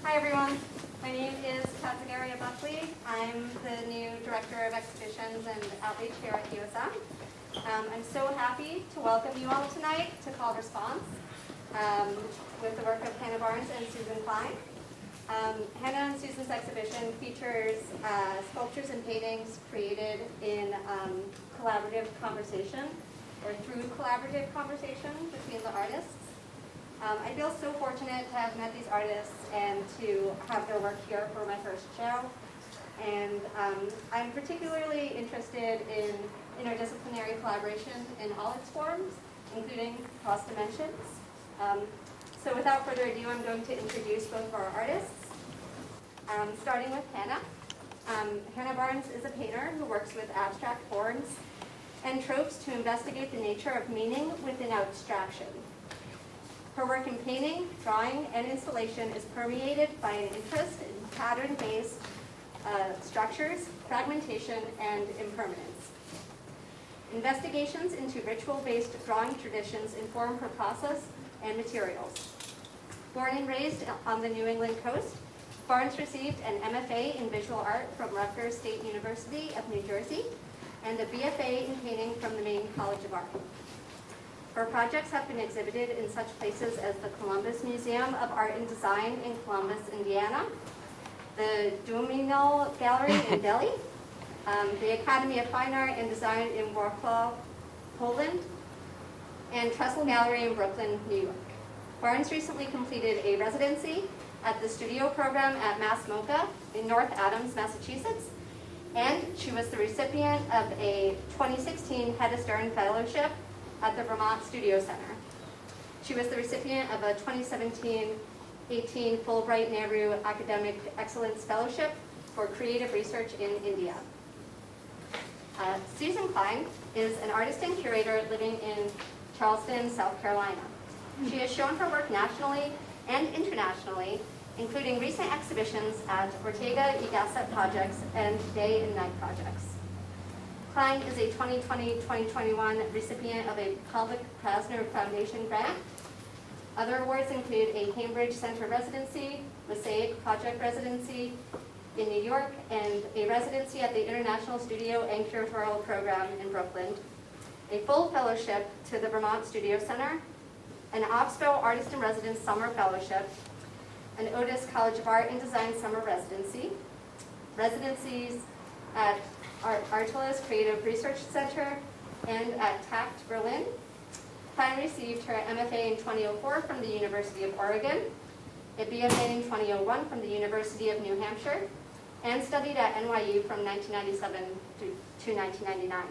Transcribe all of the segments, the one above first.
Hi everyone, my name is ZAGARIA BUCKLEY. I'm the new Director of Exhibitions and Outreach here at USM. I'm so happy to welcome you all tonight to Call Response with the work of Hannah Barnes and Susan Klein. Hannah and Susan's exhibition features sculptures and paintings created in collaborative conversation or through collaborative conversation between the artists. I feel so fortunate to have met these artists and to have their work here for my first show. And I'm particularly interested in interdisciplinary collaboration in all its forms, including cross dimensions. So without further ado, I'm going to introduce both of our artists, starting with Hannah. Hannah Barnes is a painter who works with abstract forms and tropes to investigate the nature of meaning within abstraction. Her work in painting, drawing, and installation is permeated by an interest in pattern-based structures, fragmentation, and impermanence. Investigations into ritual-based drawing traditions inform her process and materials. Born and raised on the New England coast, Barnes received an MFA in visual art from Rutgers State University of New Jersey and a BFA in painting from the Maine College of Art. Her projects have been exhibited in such places as the Columbus Museum of Art and Design in Columbus, Indiana, the Duominal Gallery in Delhi, the Academy of Fine Art and Design in Wrocław, Poland, and Trestle Gallery in Brooklyn, New York. Barnes recently completed a residency at the studio program at Mass MoCA in North Adams, Massachusetts, and she was the recipient of a 2016 Hedda Stern Fellowship at the Vermont Studio Center. She was the recipient of a 2017-18 Fulbright Nehru Academic Excellence Fellowship for Creative Research in India. Susan Klein is an artist and curator living in Charleston, South Carolina. She has shown her work nationally and internationally, including recent exhibitions at Ortega y Gasset Projects and Day and Night Projects. Klein is a 2020-2021 recipient of a Kalvik-Krasner Foundation grant. Other awards include a Cambridge Center residency, Mosaic Project residency in New York, and a residency at the International Studio and Curatorial Program in Brooklyn, a full fellowship to the Vermont Studio Center, an OPSPO Artist in Residence Summer Fellowship, an Otis College of Art and Design Summer Residency, residencies at Artelis Creative Research Center and at TACT Berlin. Klein received her MFA in 2004 from the University of Oregon, a BFA in 2001 from the University of New Hampshire, and studied at NYU from 1997 to 1999.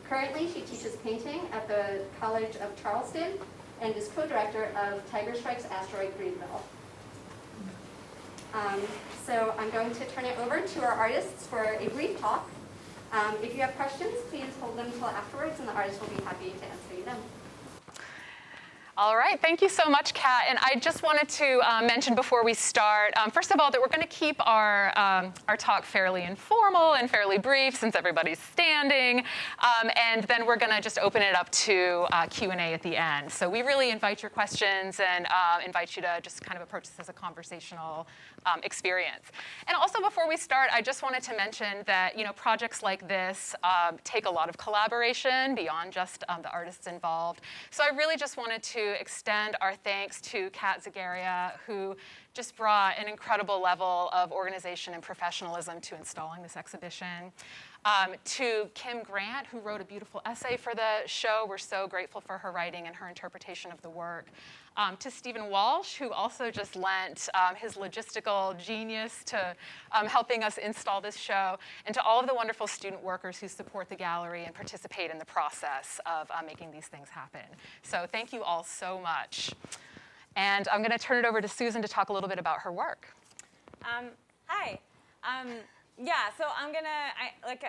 Currently, she teaches painting at the College of Charleston and is co-director of Tiger Strikes Asteroid Greenville. So I'm going to turn it over to our artists for a brief talk. If you have questions, please hold them until afterwards, and the artists will be happy to answer you then. All right, thank you so much, Kat. And I just wanted to mention before we start, first of all, that we're going to keep our talk fairly informal and fairly brief since everybody's standing. And then we're going to just open it up to Q&A at the end. So we really invite your questions and invite you to just kind of approach this as a conversational experience. And also before we start, I just wanted to mention that projects like this take a lot of collaboration beyond just the artists involved. So I really just wanted to extend our thanks to Kat ZAGARIA, who just brought an incredible level of organization and professionalism to installing this exhibition. To Kim Grant, who wrote a beautiful essay for the show. We're so grateful for her writing and her interpretation of the work. To Stephen Walsh, who also just lent his logistical genius to helping us install this show, and to all of the wonderful student workers who support the gallery and participate in the process of making these things happen. So thank you all so much. And I'm going to turn it over to Susan to talk a little bit about her work. Hi. Yeah, so like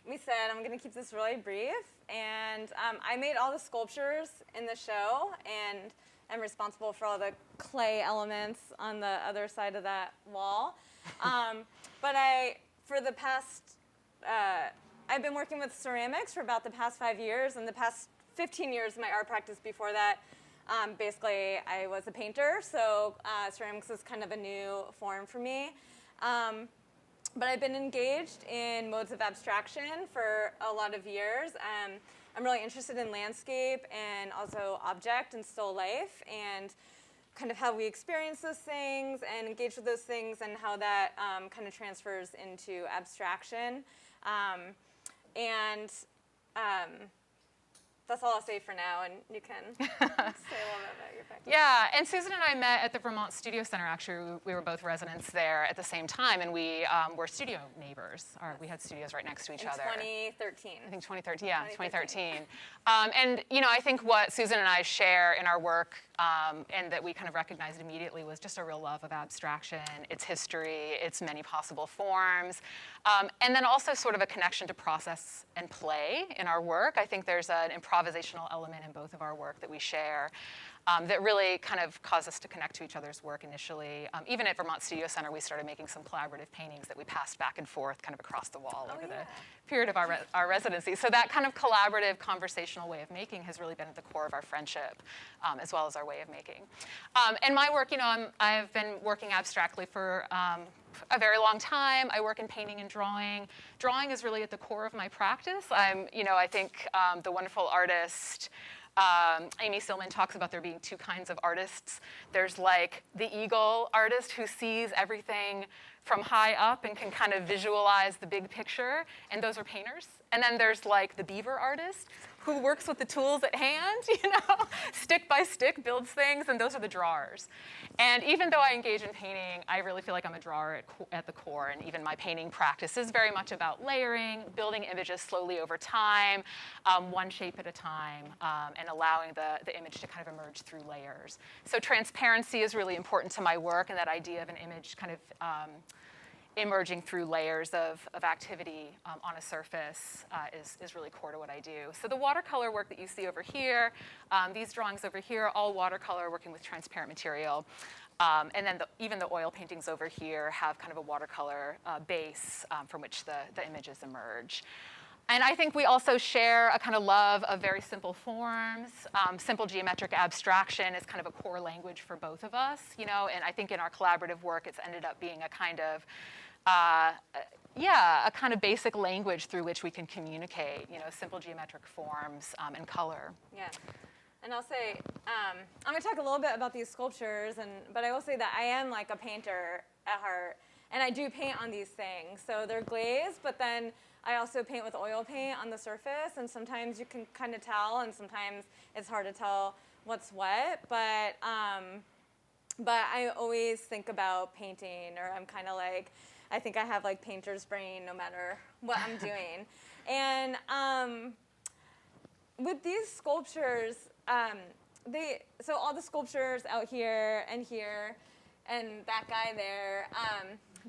we said, I'm going to keep this really brief. And I made all the sculptures in the show, and I'm responsible for all the clay elements on the other side of that wall. But for the past, I've been working with ceramics for about the past 5 years, and the past 15 years of my art practice before that Basically, I was a painter, so ceramics is kind of a new form for me. But I've been engaged in modes of abstraction for a lot of years. I'm really interested in landscape and also object and still life, and kind of how we experience those things and engage with those things, and how that kind of transfers into abstraction. That's all I'll say for now, and you can say a little bit about your practice. Yeah, and Susan and I met at the Vermont Studio Center. Actually, we were both residents there at the same time, and we were studio neighbors. We had studios right next to each other. In 2013. I think 2013, yeah, 2013. And I think what Susan and I share in our work, and that we kind of recognized immediately, was just a real love of abstraction, its history, its many possible forms, and then also sort of a connection to process and play in our work. I think there's an improvisational element in both of our work that we share. That really kind of caused us to connect to each other's work initially. Even at Vermont Studio Center, we started making some collaborative paintings that we passed back and forth kind of across the wall over the period of our residency. So that kind of collaborative, conversational way of making has really been at the core of our friendship, as well as our way of making. And my work, I've been working abstractly for a very long time. I work in painting and drawing. Drawing is really at the core of my practice. I think the wonderful artist Amy Silman talks about there being two kinds of artists. There's like the eagle artist who sees everything from high up and can kind of visualize the big picture, and those are painters. And then there's like the beaver artist who works with the tools at hand, stick by stick builds things, and those are the drawers. And even though I engage in painting, I really feel like I'm a drawer at the core, and even my painting practice is very much about layering, building images slowly over time, one shape at a time, and allowing the image to kind of emerge through layers. So transparency is really important to my work, and that idea of an image kind of emerging through layers of activity on a surface is really core to what I do. So the watercolor work that you see over here, these drawings over here, all watercolor working with transparent material. And then even the oil paintings over here have kind of a watercolor base from which the images emerge. And I think we also share a kind of love of very simple forms. Simple geometric abstraction is kind of a core language for both of us, and I think in our collaborative work, it's ended up being a kind of a kind of basic language through which we can communicate, simple geometric forms and color. Yeah. And I'll say, I'm going to talk a little bit about these sculptures, but I will say that I am like a painter at heart, and I do paint on these things. So they're glazed, but then I also paint with oil paint on the surface, and sometimes you can kind of tell, and sometimes it's hard to tell what's what. But I always think about painting, or I'm kind of like, I think I have like painter's brain no matter what I'm doing. And with these sculptures, so all the sculptures out here and that guy there,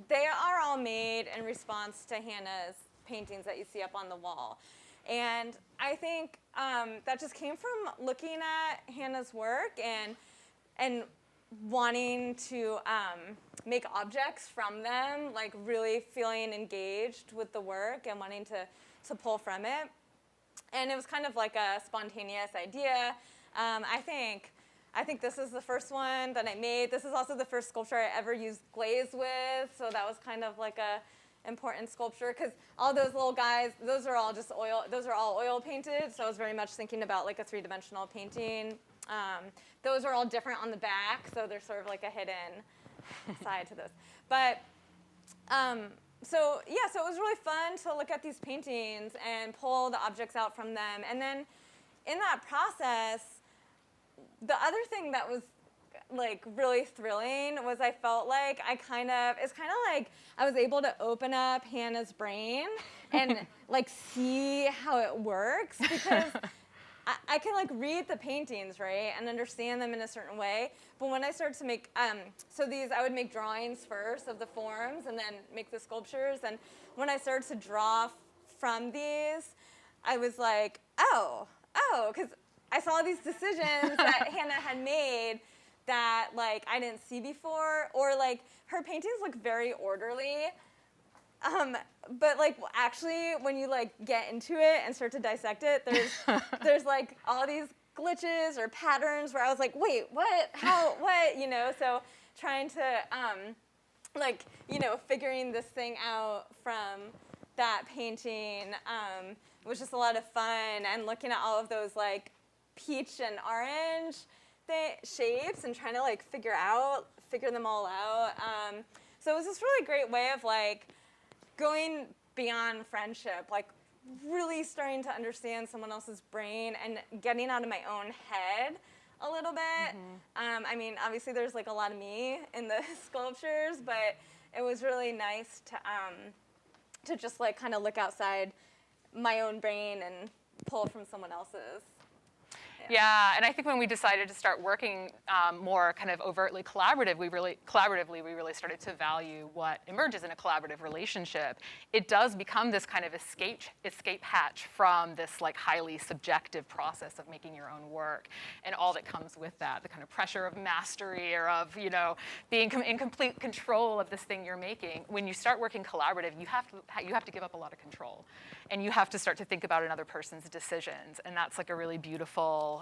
they are all made in response to Hannah's paintings that you see up on the wall. And I think that just came from looking at Hannah's work and wanting to make objects from them, like really feeling engaged with the work and wanting to pull from it. And it was kind of like a spontaneous idea. I think this is the first one that I made. This is also the first sculpture I ever used glaze with, so that was kind of like a important sculpture, because all those little guys, those are all oil painted, so I was very much thinking about like a three-dimensional painting. Those are all different on the back, so there's sort of like a hidden side to those. But so it was really fun to look at these paintings and pull the objects out from them. And then in that process, the other thing that was like really thrilling was I felt like it's kind of like I was able to open up Hannah's brain and like see how it works, because I can like read the paintings, right, and understand them in a certain way. But when I started to make, I would make drawings first of the forms and then make the sculptures. And when I started to draw from these, I was like, oh, because I saw these decisions that Hannah had made that like I didn't see before, or like her paintings look very orderly. But like actually when you like get into it and start to dissect it, there's like all these glitches or patterns where I was like, wait, what, how, what, you know? So trying to, like, you know, figuring this thing out from that painting was just a lot of fun, and looking at all of those like peach and orange shapes and trying to like figure them all out. So it was this really great way of like going beyond friendship, like really starting to understand someone else's brain and getting out of my own head a little bit. I mean, obviously there's like a lot of me in the sculptures, but it was really nice to just like kind of look outside my own brain and pull from someone else's. Yeah, and I think when we decided to start working more kind of overtly collaboratively, we really started to value what emerges in a collaborative relationship. It does become this kind of escape hatch from this like highly subjective process of making your own work, and all that comes with that, the kind of pressure of mastery or of, you know, being in complete control of this thing you're making. When you start working collaborative, you have to give up a lot of control, and you have to start to think about another person's decisions, and that's like a really beautiful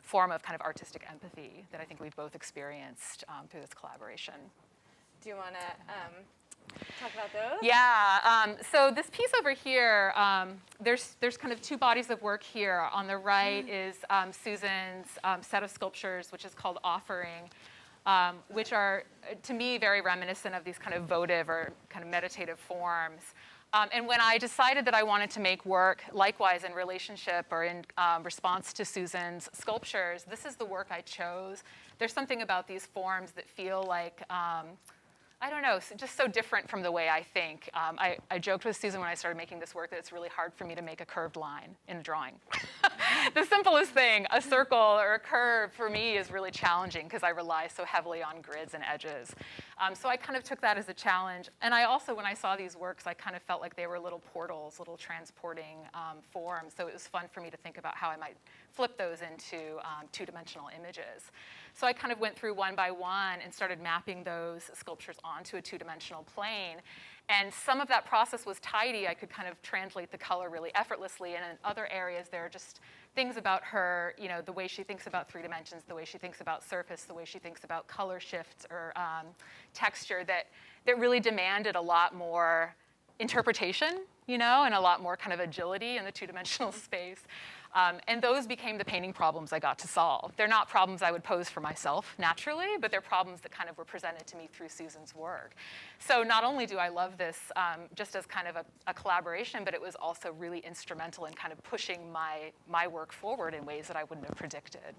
form of kind of artistic empathy that I think we've both experienced through this collaboration. Do you want to talk about those? Yeah. So this piece over here, there's kind of two bodies of work here. On the right is Susan's set of sculptures, which is called Offering, which are, to me, very reminiscent of these kind of votive or kind of meditative forms. And when I decided that I wanted to make work, likewise in relationship or in response to Susan's sculptures, this is the work I chose. There's something about these forms that feel like, I don't know, just so different from the way I think. I joked with Susan when I started making this work that it's really hard for me to make a curved line in a drawing. The simplest thing, a circle or a curve, for me is really challenging because I rely so heavily on grids and edges. So I kind of took that as a challenge. And I also, when I saw these works, I kind of felt like they were little portals, little transporting forms. So it was fun for me to think about how I might flip those into two-dimensional images. So I kind of went through one by one and started mapping those sculptures onto a two-dimensional plane. And some of that process was tidy. I could kind of translate the color really effortlessly. And in other areas, there are just things about her, you know, the way she thinks about three dimensions, the way she thinks about surface, the way she thinks about color shifts or texture that really demanded a lot more interpretation, you know, and a lot more kind of agility in the two-dimensional space. And those became the painting problems I got to solve. They're not problems I would pose for myself naturally, but they're problems that kind of were presented to me through Susan's work. So not only do I love this just as kind of a collaboration, but it was also really instrumental in kind of pushing my work forward in ways that I wouldn't have predicted.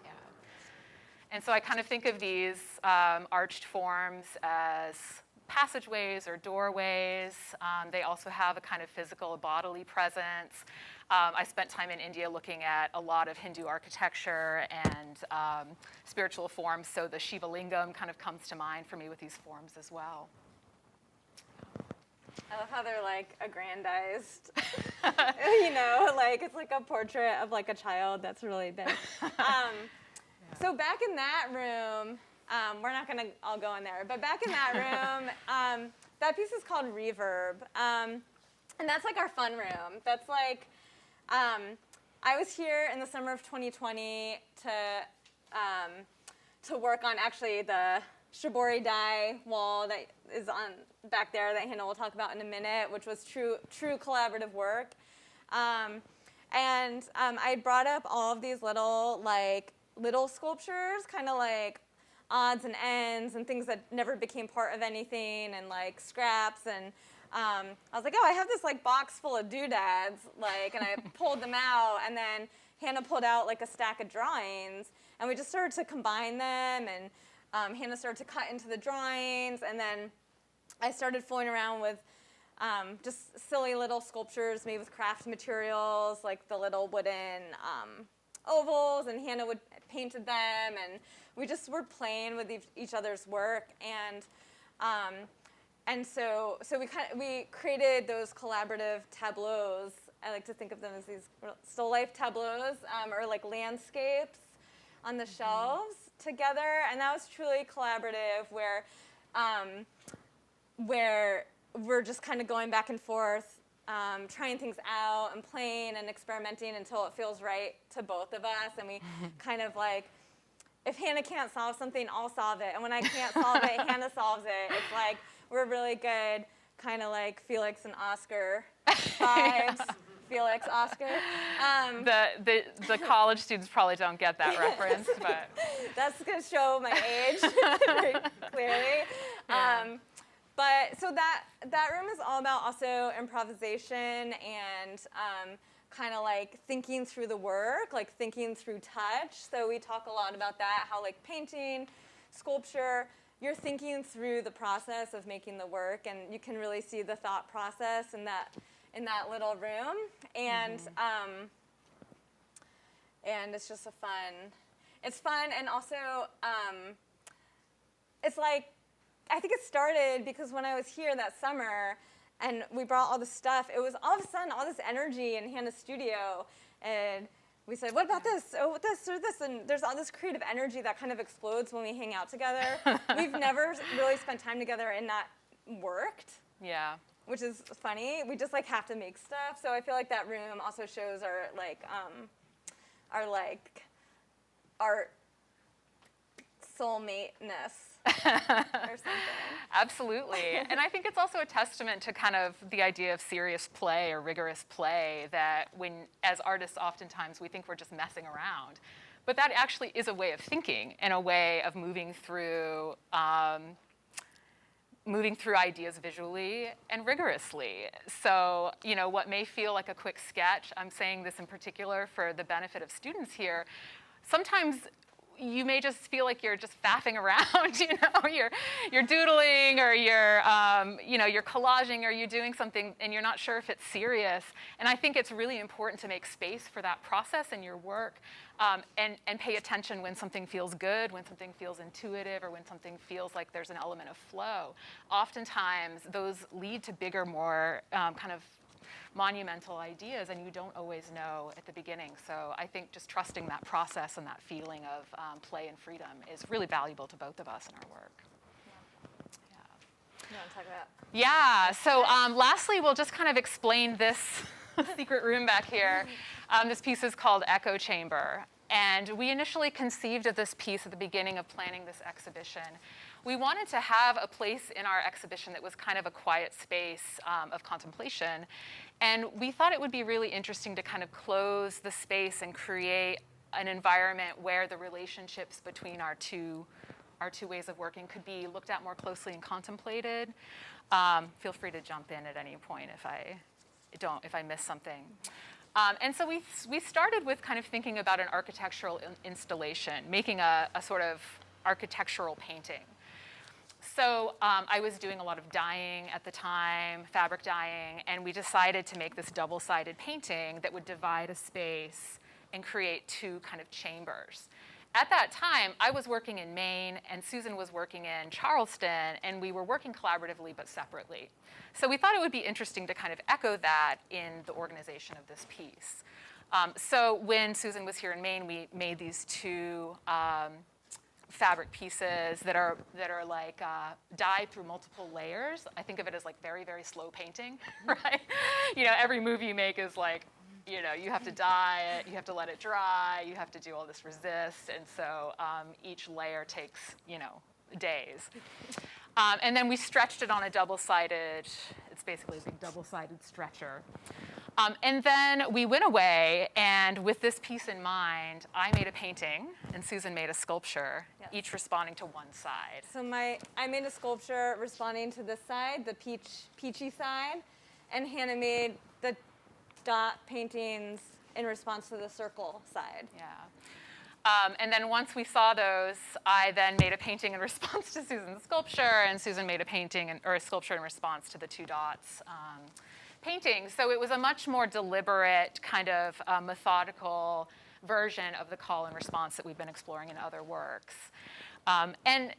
Yeah. And so I kind of think of these arched forms as passageways or doorways. They also have a kind of physical bodily presence. I spent time in India looking at a lot of Hindu architecture and spiritual forms, so the Shiva Lingam kind of comes to mind for me with these forms as well. I love how they're like aggrandized, you know, like it's like a portrait of like a child that's really big. So back in that room, we're not gonna all go in there, but back in that room, that piece is called Reverb. And that's like our fun room. That's like, I was here in the summer of 2020 to work on actually the shibori dye wall that is on back there that Hannah will talk about in a minute, which was true collaborative work. And I brought up all of these little sculptures, kind of like odds and ends and things that never became part of anything, and like scraps, and I was like, oh, I have this like box full of doodads, like, and I pulled them out, and then Hannah pulled out like a stack of drawings, and we just started to combine them, and Hannah started to cut into the drawings, and then I started fooling around with just silly little sculptures made with craft materials, like the little wooden ovals, and Hannah painted them, and we just were playing with each other's work, and so we created those collaborative tableaus. I like to think of them as these still life tableaus, or like landscapes on the shelves together, and that was truly collaborative, where we're just kind of going back and forth trying things out and playing and experimenting until it feels right to both of us. And we kind of like, if Hannah can't solve something, I'll solve it. And when I can't solve it, Hannah solves it. It's like we're really good, kind of like Felix and Oscar vibes. Felix, Oscar. The college students probably don't get that reference, but that's going to show my age very clearly. Yeah. But so that room is all about also improvisation and kind of like thinking through the work, like thinking through touch. So we talk a lot about that, how like painting, sculpture, you're thinking through the process of making the work, and you can really see the thought process in that little room. And and it's just it's fun, and also it's like, I think it started because when I was here that summer and we brought all the stuff, it was all of a sudden all this energy in Hannah's studio, and we said, what about this? Oh, this or this? And there's all this creative energy that kind of explodes when we hang out together. We've never really spent time together and not worked. yeah. Which is funny. We just like have to make stuff. So I feel like that room also shows our soulmate-ness. Or something. Absolutely. And I think it's also a testament to kind of the idea of serious play or rigorous play, that when, as artists, oftentimes we think we're just messing around. But that actually is a way of thinking and a way of moving through ideas visually and rigorously. So, you know, what may feel like a quick sketch, I'm saying this in particular for the benefit of students here, sometimes you may just feel like you're just faffing around, you know, you're doodling, or you're collaging, or you're doing something and you're not sure if it's serious. And I think it's really important to make space for that process in your work, and pay attention when something feels good, when something feels intuitive, or when something feels like there's an element of flow. Oftentimes, those lead to bigger, more kind of monumental ideas, and you don't always know at the beginning. So I think just trusting that process and that feeling of play and freedom is really valuable to both of us in our work. You want to talk about? Yeah, so lastly, we'll just kind of explain this secret room back here. This piece is called Echo Chamber. And we initially conceived of this piece at the beginning of planning this exhibition. We wanted to have a place in our exhibition that was kind of a quiet space of contemplation. And we thought it would be really interesting to kind of close the space and create an environment where the relationships between our two ways of working could be looked at more closely and contemplated. Feel free to jump in at any point if I miss something. And so we started with kind of thinking about an architectural installation, making a sort of architectural painting. So I was doing a lot of dyeing at the time, fabric dyeing, and we decided to make this double-sided painting that would divide a space and create two kind of chambers. At that time, I was working in Maine, and Susan was working in Charleston, and we were working collaboratively but separately. So we thought it would be interesting to kind of echo that in the organization of this piece. So when Susan was here in Maine, we made these two fabric pieces that are like dyed through multiple layers. I think of it as like very, very slow painting, right? You know, every movie you make is like, you know, you have to dye it, you have to let it dry, you have to do all this resist, and so each layer takes, you know, days. And then we stretched it on a double-sided, it's basically a big double-sided stretcher. And then we went away, and with this piece in mind, I made a painting, and Susan made a sculpture, yes, each responding to one side. So I made a sculpture responding to this side, the peachy side, and Hannah made the dot paintings in response to the circle side. Yeah. And then once we saw those, I then made a painting in response to Susan's sculpture, and Susan made a painting or a sculpture in response to the two dots painting. So it was a much more deliberate, kind of methodical version of the call and response that we've been exploring in other works. And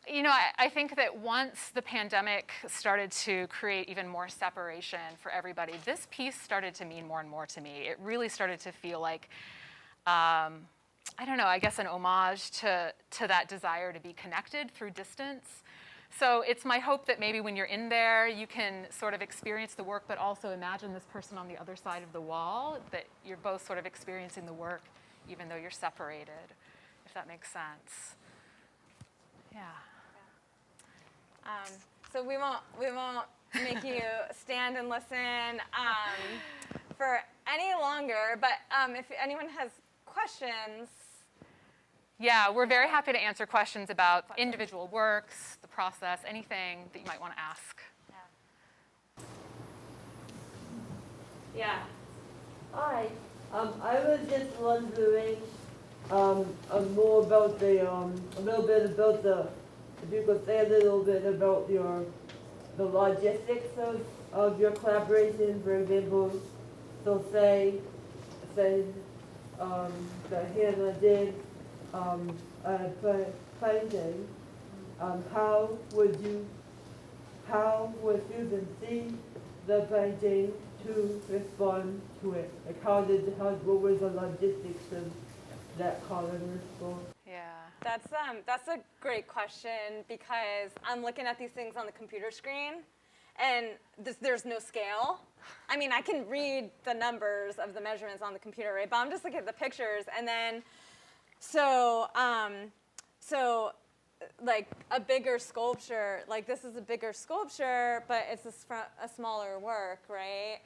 you know, I think that once the pandemic started to create even more separation for everybody, this piece started to mean more and more to me. It really started to feel like, I don't know, I guess an homage to that desire to be connected through distance. So it's my hope that maybe when you're in there, you can sort of experience the work, but also imagine this person on the other side of the wall, that you're both sort of experiencing the work, even though you're separated, if that makes sense. Yeah. So we won't make you stand and listen for any longer, but if anyone has questions. Yeah, we're very happy to answer questions about individual works, the process, anything that you might want to ask. Yeah. Hi. I was just wondering more about a little bit about if you could say a little bit about the logistics of your collaboration. For example, so say that Hannah did a painting. How would Susan see the painting to respond to it? Like what was the logistics of that color response? Yeah. That's a great question, because I'm looking at these things on the computer screen, and there's no scale. I mean, I can read the numbers of the measurements on the computer, right? But I'm just looking at the pictures, and then so like a bigger sculpture, like this is a bigger sculpture, but it's a smaller work, right?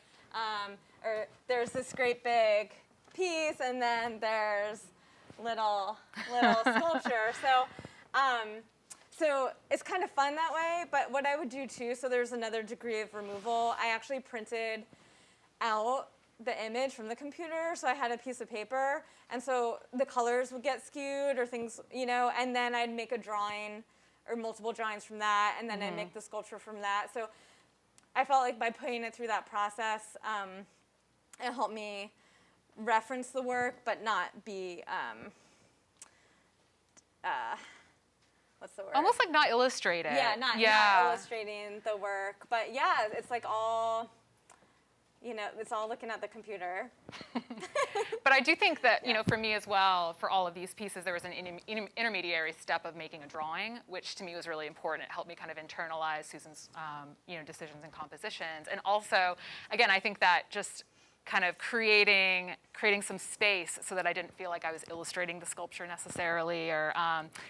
Or there's this great big piece, and then there's little sculpture. So it's kind of fun that way. But what I would do too, so there's another degree of removal. I actually printed out the image from the computer, so I had a piece of paper, and so the colors would get skewed or things, and then I'd make a drawing or multiple drawings from that, and then I'd make the sculpture from that. So I felt like by putting it through that process, it helped me reference the work, but not be, what's the word? Almost like not illustrate it. Yeah, not illustrating the work. But yeah, it's like all, it's all looking at the computer. But I do think that, for me as well, for all of these pieces, there was an intermediary step of making a drawing, which to me was really important. It helped me kind of internalize Susan's, decisions and compositions. And also, again, I think that just kind of creating some space so that I didn't feel like I was illustrating the sculpture necessarily or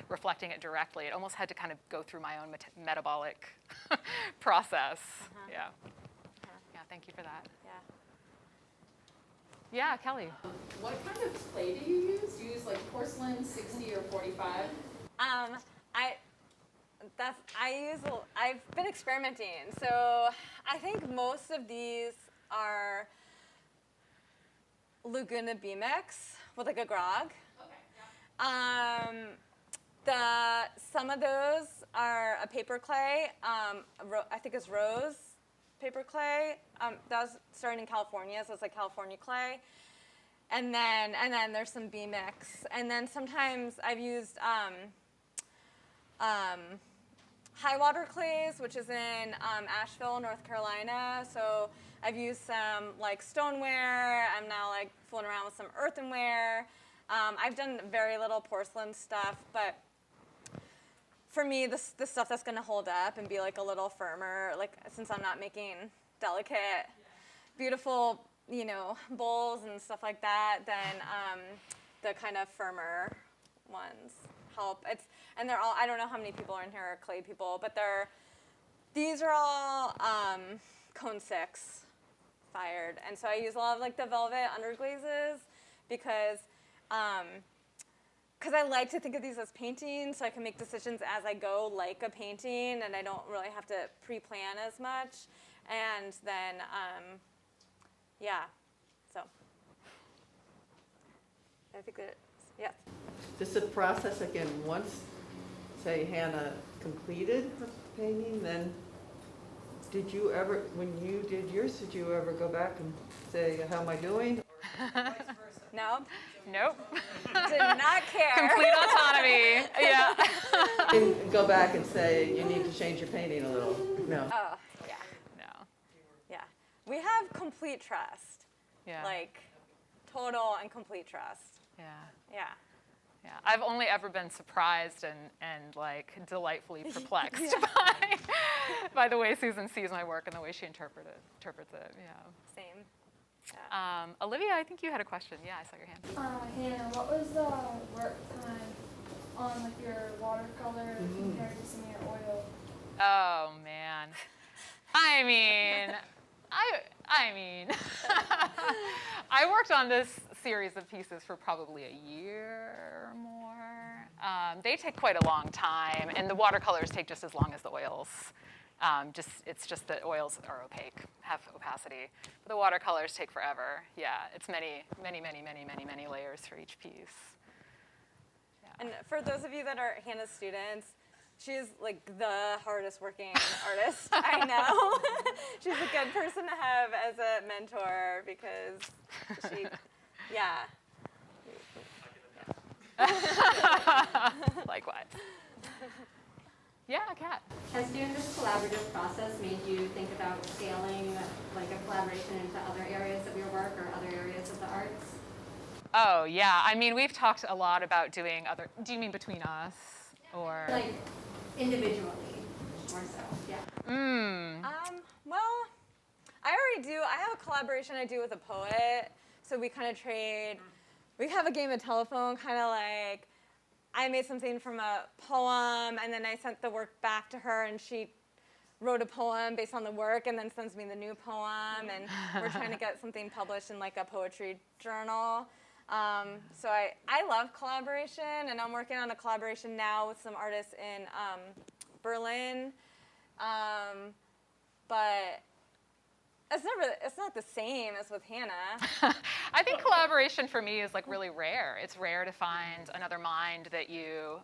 reflecting it directly. It almost had to kind of go through my own metabolic process. Yeah. Yeah, thank you for that. Yeah, Kelly. What kind of clay do you use? Do you use like porcelain, 60 or 45? I've been experimenting. So I think most of these are Laguna B-Mix with like a grog. Okay. Yeah. Some of those are a paper clay. I think it's rose paper clay. That was starting in California, so it's like California clay. And then there's some B-Mix. And then sometimes I've used high water clays, which is in Asheville, North Carolina. So I've used some like stoneware. I'm now like fooling around with some earthenware. I've done very little porcelain stuff, but for me, the stuff that's going to hold up and be like a little firmer, like since I'm not making delicate, beautiful, bowls and stuff like that, then the kind of firmer ones help. And they're all, I don't know how many people are in here are clay people, but these are all cone 6 fired. And so I use a lot of like the velvet underglazes because I like to think of these as paintings, so I can make decisions as I go like a painting, and I don't really have to pre-plan as much. And then, yeah, so I think that, yeah. This is a process again, once, say, Hannah completed her painting, then did you ever, when you did yours, did you ever go back and say, how am I doing? Or vice versa? No. Nope. Did not care. Complete autonomy. Yeah. And go back and say, you need to change your painting a little. No. Oh, yeah. No. Yeah. We have complete trust. Yeah. Like, total and complete trust. Yeah. Yeah. Yeah, I've only ever been surprised and like delightfully perplexed by the way Susan sees my work and the way she interprets it. Yeah. Same. Yeah. Olivia, I think you had a question. Yeah, I saw your hand. Hannah, what was the work time on like your watercolor compared to some of your oil? Oh man, I mean, I worked on this series of pieces for probably a year or more. They take quite a long time, and the watercolors take just as long as the oils. It's just that oils are opaque, have opacity. But the watercolors take forever. Yeah, it's many layers for each piece. Yeah. And for those of you that are Hannah's students, she's like the hardest working artist I know. She's a good person to have as a mentor because she, yeah. Likewise. Yeah, Kat. Has doing this collaborative process made you think about scaling like a collaboration into other areas of your work or other areas of the arts? Oh, yeah. I mean, we've talked a lot about doing other, do you mean between us? Or? Like individually, more so, yeah. Well, I already do. I have a collaboration I do with a poet. So we kind of trade. We have a game of telephone, kind of like I made something from a poem, and then I sent the work back to her, and she wrote a poem based on the work, and then sends me the new poem, and we're trying to get something published in like a poetry journal. So I love collaboration, and I'm working on a collaboration now with some artists in Berlin, but it's not the same as with Hannah. I think collaboration for me is like really rare. It's rare to find another mind that you,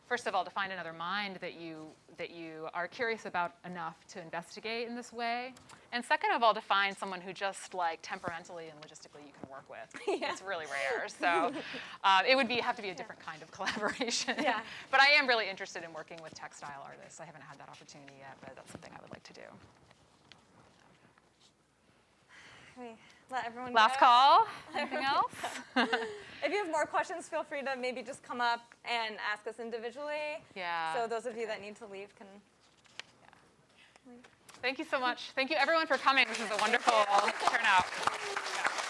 first of all, to find another mind that you are curious about enough to investigate in this way. And second of all, to find someone who just like temperamentally and logistically you can work with. Yeah. It's really rare. So it would have to be a different kind of collaboration. Yeah. But I am really interested in working with textile artists. I haven't had that opportunity yet, but that's something I would like to do. Let everyone Last go. call. Anything else? If you have more questions, feel free to maybe just come up and ask us individually. Yeah. So those of you that need to leave can leave. Thank you so much. Thank you everyone for coming. This is a wonderful turnout. Yeah.